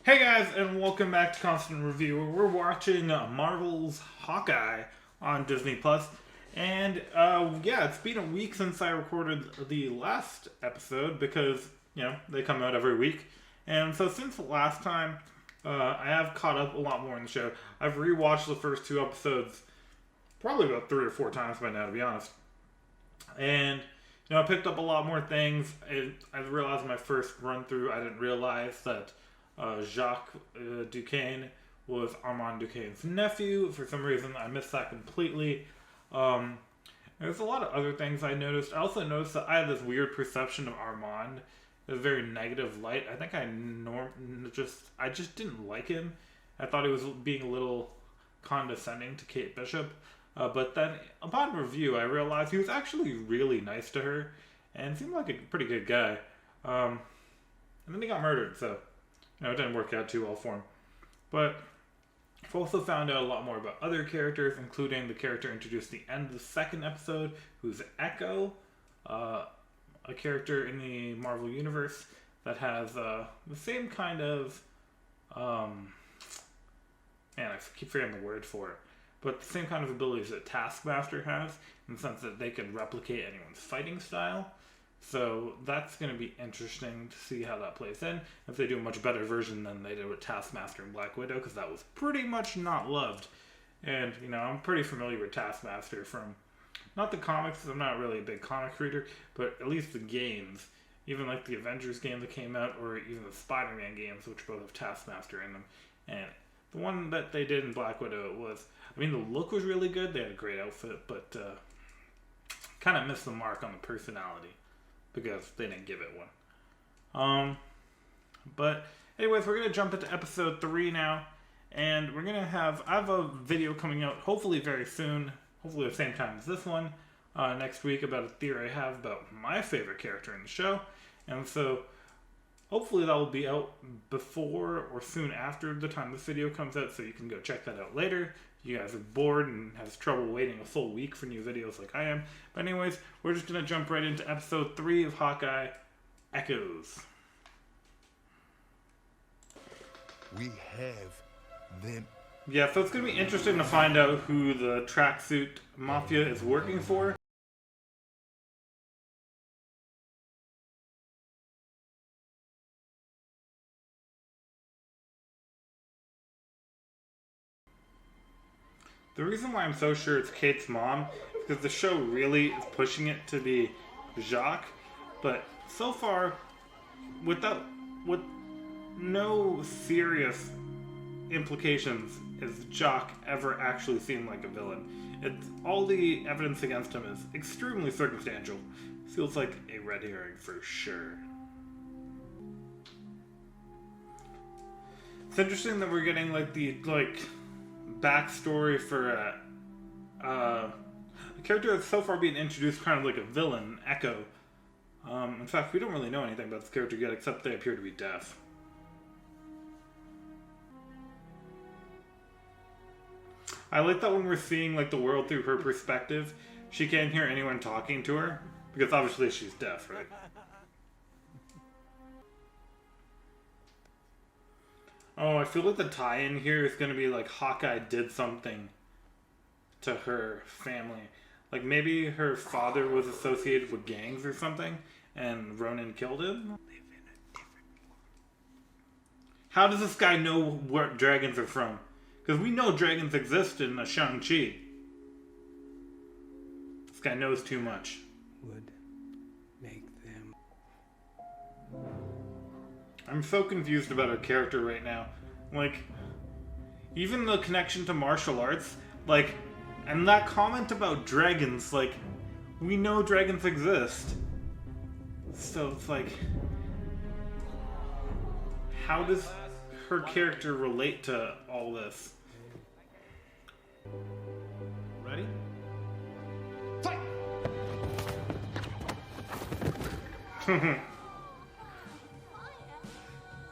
Hey guys, and welcome back to Constant Review. We're watching Marvel's Hawkeye on Disney Plus, and yeah, it's been a week since I recorded the last episode because they come out every week, and so since the last time, I have caught up a lot more in the show. I've rewatched the first two episodes probably about 3 or 4 times by now, to be honest, and I picked up a lot more things. I realized in my first run through, I didn't realize that Jacques Duquesne was Armand Duquesne's nephew. For some reason, I missed that completely. There's a lot of other things I noticed. I also noticed that I had this weird perception of Armand, a very negative light. I think I just didn't like him. I thought he was being a little condescending to Kate Bishop. But then, upon review, I realized he was actually really nice to her and seemed like a pretty good guy. And then he got murdered, so it didn't work out too well for him. But I've also found out a lot more about other characters, including the character introduced at the end of the second episode, who's Echo, a character in the Marvel Universe that has the same kind of... man, I keep forgetting the word for it. But the same kind of abilities that Taskmaster has, in the sense that they can replicate anyone's fighting style. So that's going to be interesting to see how that plays in. If they do a much better version than they did with Taskmaster and Black Widow, because that was pretty much not loved. And, I'm pretty familiar with Taskmaster from, not the comics, because I'm not really a big comic reader, but at least the games. Even like the Avengers game that came out, or even the Spider-Man games, which both have Taskmaster in them. And the one that they did in Black Widow was, the look was really good, they had a great outfit, but kind of missed the mark on the personality, because they didn't give it one. But anyways, we're going to jump into episode 3 now, and we're going to I have a video coming out hopefully very soon, hopefully the same time as this one, next week, about a theory I have about my favorite character in the show, and so hopefully that will be out before or soon after the time this video comes out, so you can go check that out later. You guys are bored and have trouble waiting a full week for new videos like I am. But anyways, we're just going to jump right into episode 3 of Hawkeye, Echoes. We have them. Yeah, so it's going to be interesting to find out who the tracksuit mafia is working for. The reason why I'm so sure it's Kate's mom is because the show really is pushing it to be Jacques, but so far, with no serious implications, has Jacques ever actually seemed like a villain. All the evidence against him is extremely circumstantial. Feels like a red herring for sure. It's interesting that we're getting the backstory for a character that's so far being introduced kind of like a villain, Echo. In fact, we don't really know anything about this character yet, except they appear to be deaf. I like that when we're seeing the world through her perspective, she can't hear anyone talking to her, because obviously she's deaf, right? Oh, I feel like the tie-in here is going to be Hawkeye did something to her family. Maybe her father was associated with gangs or something, and Ronin killed him? How does this guy know where dragons are from? Because we know dragons exist in Shang-Chi. This guy knows too much. Would make them. I'm so confused about her character right now. Even the connection to martial arts, and that comment about dragons, we know dragons exist. So it's how does her character relate to all this? Ready? Fight!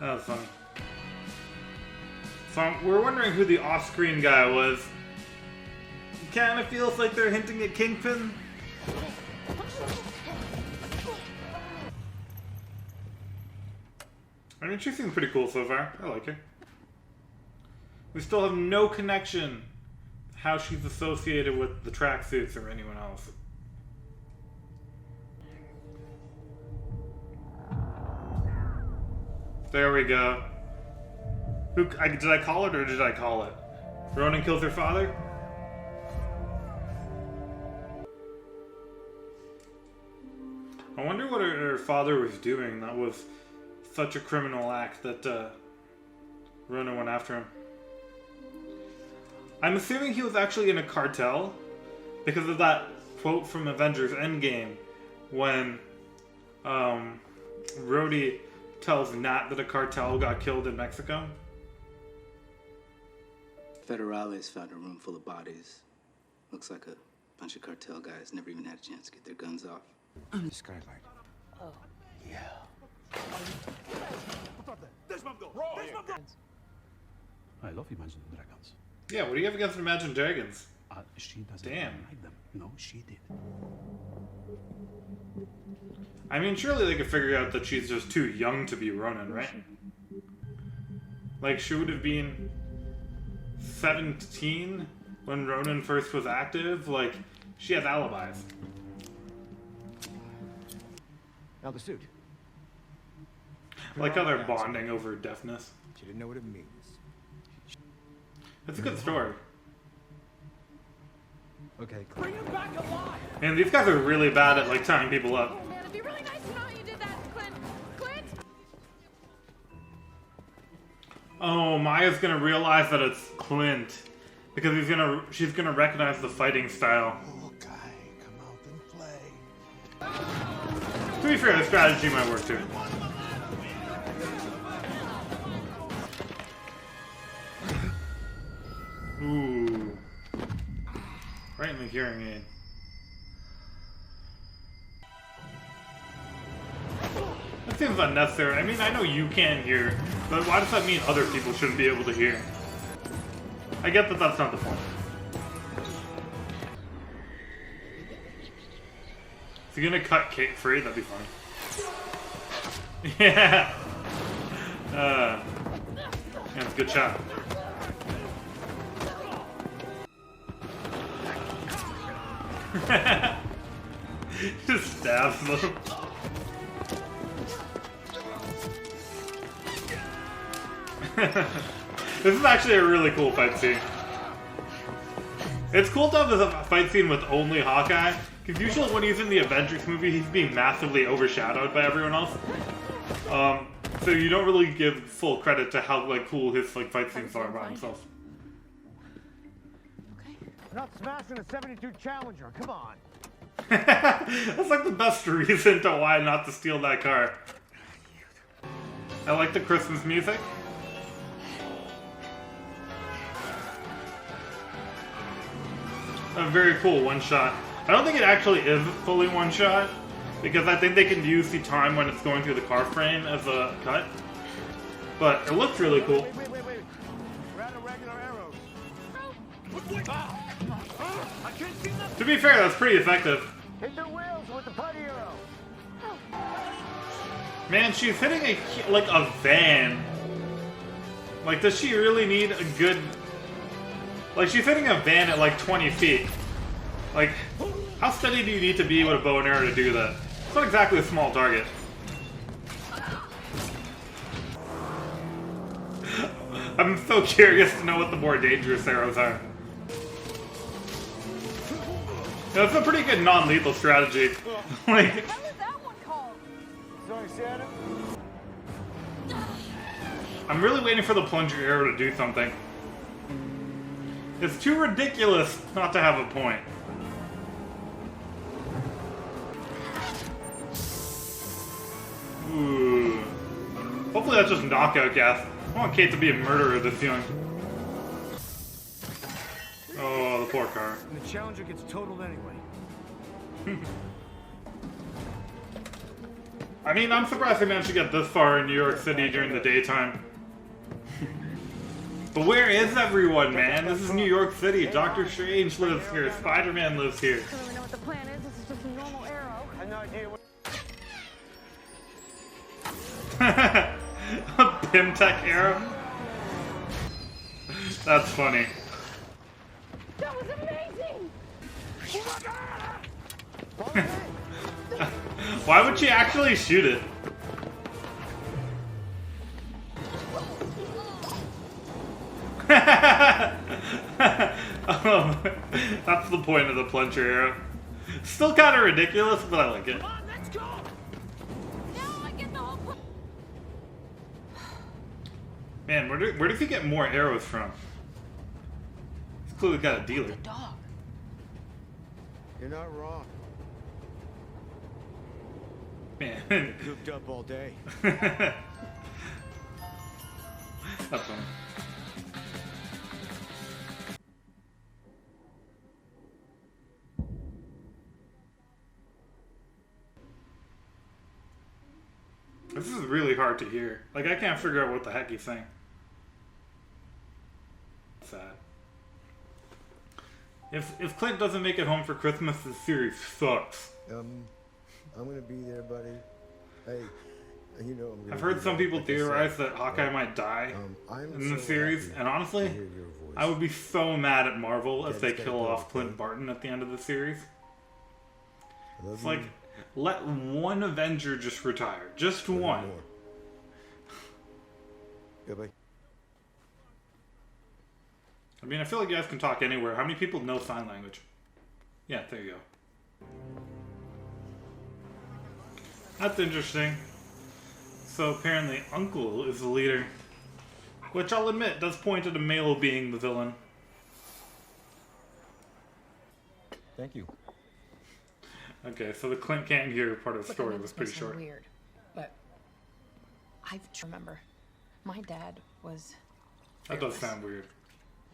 That was funny. So we're wondering who the off-screen guy was. Kind of feels like they're hinting at Kingpin. I mean, she seems pretty cool so far. I like her. We still have no connection how she's associated with the tracksuits or anyone else. There we go. Did I call it or did I call it? Ronin kills her father? I wonder what her father was doing. That was such a criminal act that Ronin went after him. I'm assuming he was actually in a cartel because of that quote from Avengers Endgame when Rhodey tells Nat that a cartel got killed in Mexico. Federales found a room full of bodies. Looks like a bunch of cartel guys never even had a chance to get their guns off. Skylight. Oh. Yeah. I love Imagine Dragons. Yeah, what do you have against Imagine Dragons? She doesn't Damn. like them. No, she did. I mean, surely they could figure out that she's just too young to be Ronin, right? Like, she would have been 17 when Ronin first was active. Like, she has alibis. Now the suit. I like how they're bonding over deafness. She didn't know what it means. That's a good story. Okay, Bring him back alive! And these guys are really bad at, like, tying people up. Oh man, it'd be really nice to know how you did that, Clint. Clint! Oh, Maya's gonna realize that it's Clint. Because she's gonna recognize the fighting style. Hawkeye, come out and play. To be fair, the strategy might work too. Ooh. Right in the hearing aid. That seems unnecessary. I mean, I know you can't hear, but why does that mean other people shouldn't be able to hear? I get that that's not the point. Is he gonna cut Kate free? That'd be funny. Yeah! That's a good shot. Just stabs them. This is actually a really cool fight scene. It's cool to have a fight scene with only Hawkeye, because usually when he's in the Avengers movie, he's being massively overshadowed by everyone else. So you don't really give full credit to how cool his fight scenes are by himself. Okay. We're not smashing a 72 Challenger, come on. That's like the best reason to why not to steal that car. I like the Christmas music. A very cool one shot. I don't think it actually is fully one shot, because I think they can use the time when it's going through the car frame as a cut. But it looks really cool. Wait. We're out of regular arrows. I can't see nothing. To be fair, that's pretty effective. Hit the wheels with the putty arrow. Man, she's hitting a van. Like, does she really need a good... Like, she's hitting a van at 20 feet. Like, how steady do you need to be with a bow and arrow to do that? It's not exactly a small target. I'm so curious to know what the more dangerous arrows are. That's a pretty good non-lethal strategy. Like, What was that one called? Sorry, Santa. I'm really waiting for the plunger arrow to do something. It's too ridiculous not to have a point. Ooh. Hopefully that's just knockout gas. I want Kate to be a murderer this young. Oh, the poor car. And the Challenger gets totaled anyway. I mean, I'm surprised they managed to get this far in New York City during the daytime. But where is everyone, man? This is New York City. Doctor Strange lives here. Spider-Man lives here. I don't even know what the plan is. This is just a normal arrow. I have no idea what. Pimtech arrow. That's funny. That was amazing! Why would she actually shoot it? Oh, that's the point of the plunger arrow. Still kind of ridiculous, but I like it. Come on, let's go! Now I get the whole point. Man, where does he get more arrows from? He's clearly got a dealer. The dog. You're not wrong. Man. Cooped up all day. That's funny. This is really hard to hear. Like, I can't figure out what the heck he's saying. Sad. If Clint doesn't make it home for Christmas, the series sucks. I'm gonna be there, buddy. Hey, you know I'm gonna I've heard be some there, people like I said. theorize that Hawkeye might die I'm in the so series, happy and honestly, to hear your voice. I would be so mad at Marvel if they Dad's gotta kill go, off Clint okay? Barton at the end of the series. I love It's you. like, let one Avenger just retire. Just Love you one. more. Goodbye. I mean, I feel like you guys can talk anywhere. How many people know sign language? Yeah, there you go. That's interesting. So apparently Uncle is the leader. Which I'll admit does point to the male being the villain. Thank you. Okay, so the Clint can't hear part of the Look, I know story was this may pretty sound short. Weird, but I remember my dad was. That does fearless, sound weird.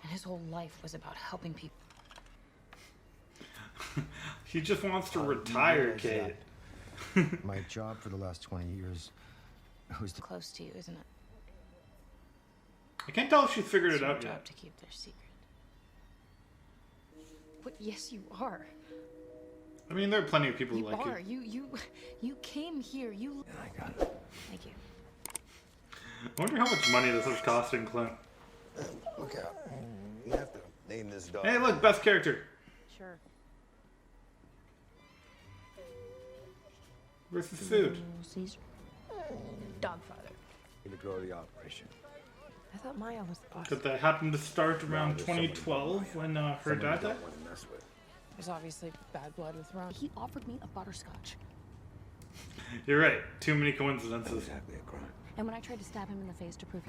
And his whole life was about helping people. He just wants to retire, you realize Kate. My job for the last 20 years was to... Close to you, isn't it? I can't tell if she's figured It's it your out job yet. to keep their secret. But yes, you are. I mean, there are plenty of people who You like are. you. You came here. You. I got it. Thank you. I wonder how much money this is costing Clint. Look out. You have to name this dog. Hey, look, best character. Sure. Where's the food? Caesar. Dogfather. To grow the operation. I thought Maya was the boss. Did that happen to start around there's somebody 2012 when her Someone you dad died? don't want to mess with. There's obviously bad blood with Ron. He offered me a butterscotch. You're right. Too many coincidences. Exactly a crime. And when I tried to stab him in the face to prove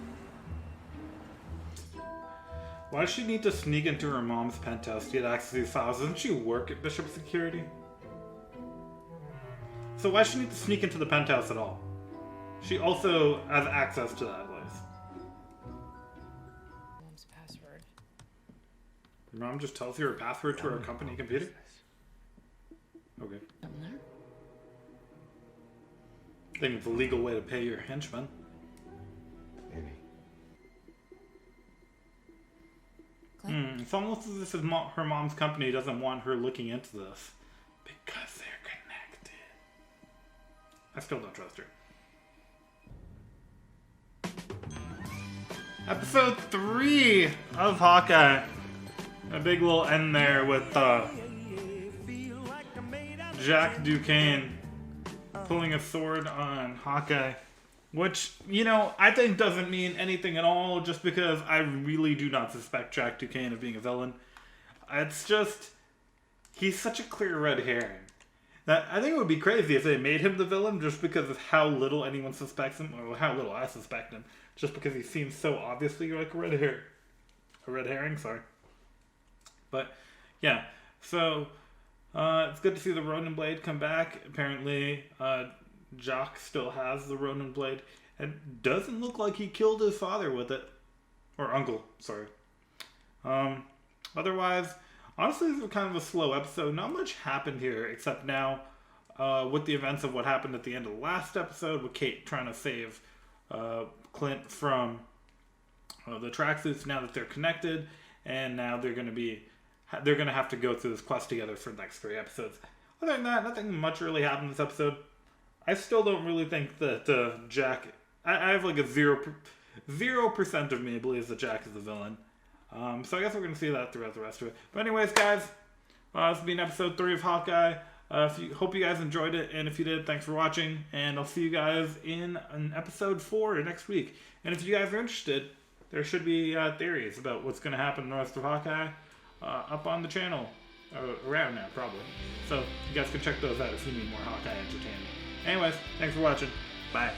Why does she need to sneak into her mom's penthouse to get access to these files? Doesn't she work at Bishop Security? So why does she need to sneak into the penthouse at all? She also has access to that place. Mom's password. Your mom just tells you her password to her company computer? Okay. Something there? I think it's a legal way to pay your henchmen. Maybe. It's almost as if her mom's company doesn't want her looking into this. Because they're connected. I still don't trust her. Episode 3 of Hawkeye. A big little end there with Jack Duquesne pulling a sword on Hawkeye. Which, you know, I think doesn't mean anything at all just because I really do not suspect Jack Duquesne of being a villain. It's just, he's such a clear red herring. That I think it would be crazy if they made him the villain just because of how little anyone suspects him, or how little I suspect him, just because he seems so obviously like a red herring, sorry. But, yeah, so, it's good to see the Ronin blade come back. Apparently, Jock still has the Ronin blade, and doesn't look like he killed his father with it. Or uncle, sorry. Otherwise, honestly, this was kind of a slow episode. Not much happened here, except now, with the events of what happened at the end of the last episode, with Kate trying to save Clint from the tracksuits now that they're connected, and now they're going to have to go through this quest together for the next 3 episodes. Other than that, nothing much really happened this episode. I still don't really think that Jack I have like a 0% of me believes that Jack is the villain. So I guess we're going to see that throughout the rest of it. But anyways, guys, this has been episode 3 of Hawkeye. Hope you guys enjoyed it, and if you did, thanks for watching, and I'll see you guys in an episode 4 next week. And if you guys are interested, there should be theories about what's going to happen in the rest of Hawkeye up on the channel, around now, probably. So you guys can check those out if you need more Hawkeye entertainment. Anyways, thanks for watching. Bye.